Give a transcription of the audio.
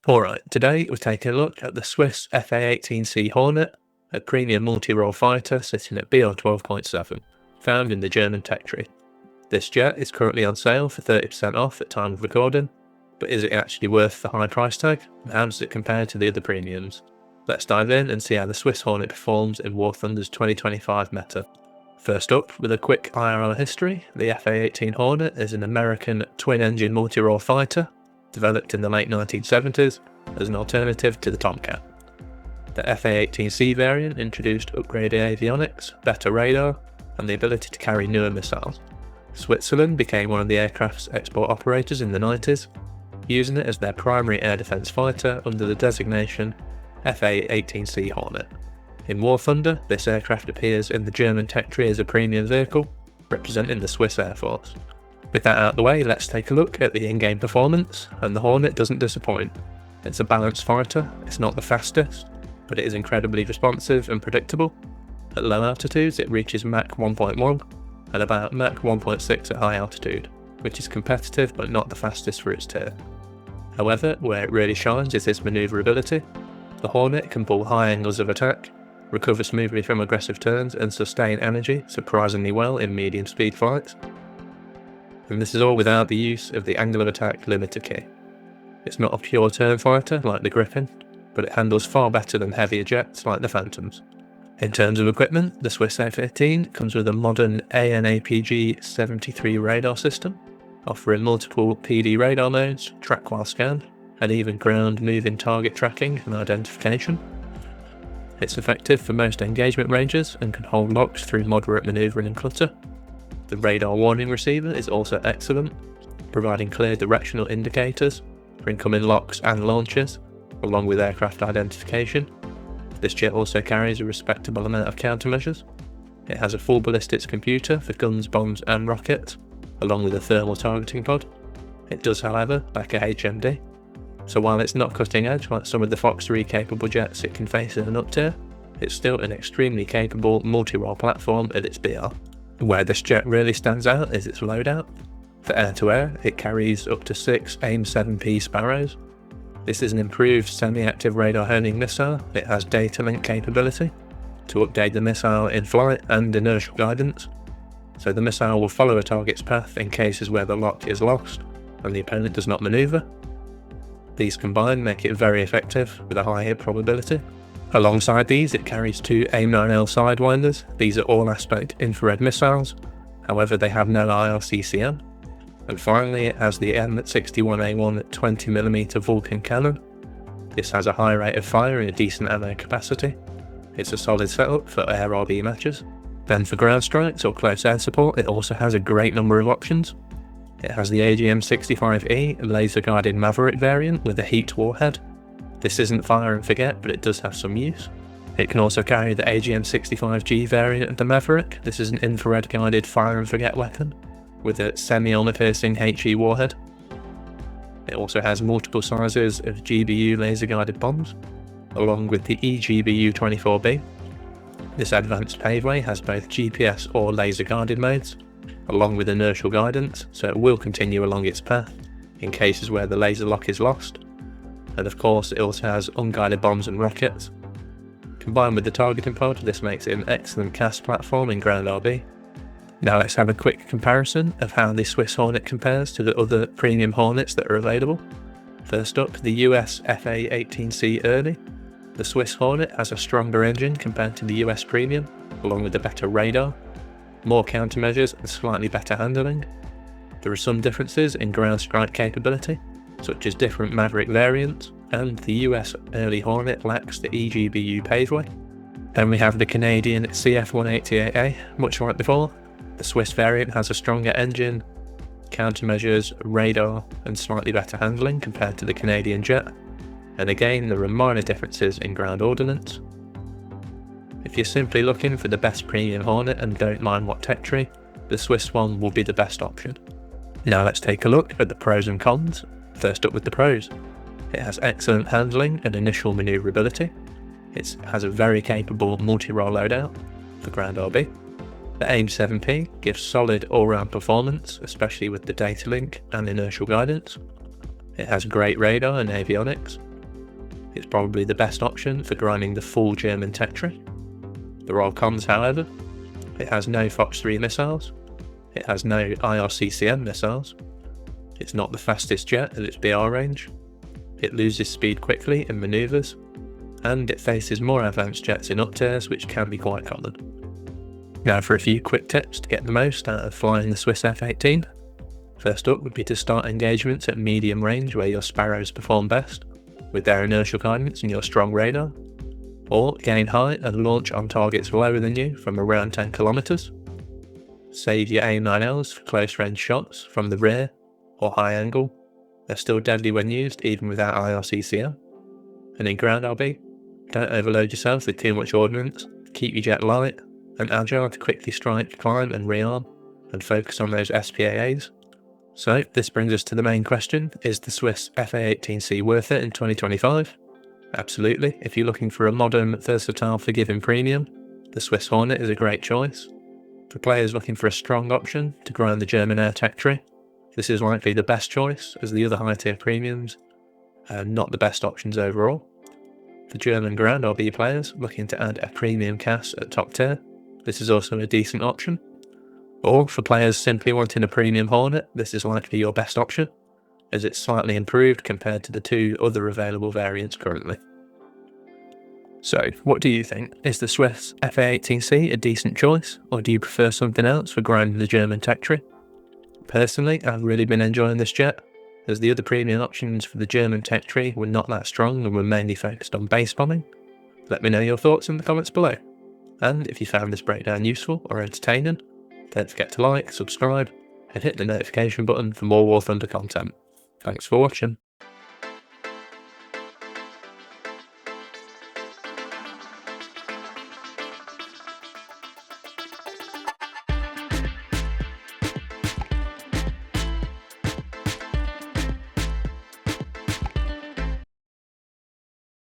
Alright, today we're taking a look at the Swiss A-18C Hornet, a premium multi-role fighter sitting at BR 12.7, found in the German tech tree. This jet is currently on sale for 30% off at time of recording, but is it actually worth the high price tag? How does it compare to the other premiums? Let's dive in and see how the Swiss Hornet performs in War Thunder's 2025 meta. First up, with a quick IRL history, the F-A-18 Hornet is an American twin-engine multi-role fighter developed in the late 1970s as an alternative to the Tomcat. The F-A-18C variant introduced upgraded avionics, better radar, and the ability to carry newer missiles. Switzerland became one of the aircraft's export operators in the 90s, using it as their primary air defence fighter under the designation F-A-18C Hornet. In War Thunder, this aircraft appears in the German tech tree as a premium vehicle, representing the Swiss Air Force. With that out of the way, let's take a look at the in-game performance, and the Hornet doesn't disappoint. It's a balanced fighter, it's not the fastest, but it is incredibly responsive and predictable. At low altitudes it reaches Mach 1.1 and about Mach 1.6 at high altitude, which is competitive but not the fastest for its tier. However, where it really shines is its manoeuvrability. The Hornet can pull high angles of attack, recover smoothly from aggressive turns, and sustain energy surprisingly well in medium speed flights. And this is all without the use of the angle of attack limiter key. It's not a pure turn fighter like the Griffin, but it handles far better than heavier jets like the Phantoms. In terms of equipment, the Swiss A-15 comes with a modern ANAPG-73 radar system, offering multiple PD radar modes, track while scanned, and even ground moving target tracking and identification. It's effective for most engagement ranges and can hold locks through moderate manoeuvring and clutter. The radar warning receiver is also excellent, providing clear directional indicators for incoming locks and launches, along with aircraft identification. This jet also carries a respectable amount of countermeasures. It has a full ballistics computer for guns, bombs and rockets, along with a thermal targeting pod. It does, however, lack a HMD, so while it's not cutting edge like some of the Fox 3 capable jets it can face in an up tier, it's still an extremely capable multi-role platform at its BR. Where this jet really stands out is its loadout. For air-to-air, it carries up to 6 AIM-7P Sparrows. This is an improved semi-active radar honing missile. It has data link capability to update the missile in flight and inertial guidance, so the missile will follow a target's path in cases where the lock is lost and the opponent does not maneuver. These combined make it very effective with a high hit probability. Alongside these, it carries 2 AIM-9L Sidewinders. These are all-aspect infrared missiles, however they have no IRCCM. And finally, it has the M61A1 20mm Vulcan cannon. This has a high rate of fire and a decent ammo capacity. It's a solid setup for air RB matches. Then for ground strikes or close air support, it also has a great number of options. It has the AGM-65E laser-guided Maverick variant with a heat warhead. This isn't fire and forget, but it does have some use. It can also carry the AGM-65G variant of the Maverick. This is an infrared guided fire and forget weapon with a semi-armor piercing HE warhead. It also has multiple sizes of GBU laser guided bombs, along with the eGBU-24B. This advanced paveway has both GPS or laser guided modes, along with inertial guidance, so it will continue along its path in cases where the laser lock is lost. And of course it also has unguided bombs and rockets. Combined with the targeting pod, this makes it an excellent cast platform in ground RB. Now let's have a quick comparison of how the Swiss Hornet compares to the other premium Hornets that are available. First up, the US FA-18C Early. The Swiss Hornet has a stronger engine compared to the US premium, along with a better radar, more countermeasures and slightly better handling. There are some differences in ground strike capability, such as different Maverick variants, and the US Early Hornet lacks the eGBU paveway. Then we have the Canadian CF-188A, much like before. The Swiss variant has a stronger engine, countermeasures, radar, and slightly better handling compared to the Canadian jet. And again, there are minor differences in ground ordnance. If you're simply looking for the best premium Hornet and don't mind what tech tree, the Swiss one will be the best option. Now let's take a look at the pros and cons. First up with the pros. It has excellent handling and initial manoeuvrability. It has a very capable multi-role loadout for ground RB. The AIM-7P gives solid all-round performance, especially with the data link and inertial guidance. It has great radar and avionics, It's probably the best option for grinding the full German tech tree. There are cons, however. It has no Fox 3 missiles, it has no IRCCM missiles, it's not the fastest jet at its BR range, it loses speed quickly in manoeuvres, and it faces more advanced jets in up-tiers, which can be quite common. Now for a few quick tips to get the most out of flying the Swiss F-18. First up would be to start engagements at medium range where your Sparrows perform best, with their inertial guidance and your strong radar, or gain height and launch on targets lower than you from around 10 kilometers. Save your AIM-9Ls for close range shots from the rear or high angle. They're still deadly when used even without IRCCM. And in ground LB, don't overload yourself with too much ordnance, keep your jet light and agile to quickly strike, climb and rearm, and focus on those SPAAs. So this brings us to the main question: is the Swiss F-A-18C worth it in 2025? Absolutely. If you're looking for a modern, versatile, forgiving premium, the Swiss Hornet is a great choice. For players looking for a strong option to grind the German air tech tree, this is likely the best choice, as the other high tier premiums are not the best options overall. For German ground RB players looking to add a premium CAS at top tier, this is also a decent option. Or for players simply wanting a premium Hornet, this is likely your best option, as it's slightly improved compared to the two other available variants currently. So, what do you think? Is the Swiss F-A-18C a decent choice, or do you prefer something else for grinding the German tech tree? Personally, I've really been enjoying this jet, as the other premium options for the German tech tree were not that strong and were mainly focused on base bombing. Let me know your thoughts in the comments below. And if you found this breakdown useful or entertaining, don't forget to like, subscribe, and hit the notification button for more War Thunder content. Thanks for watching.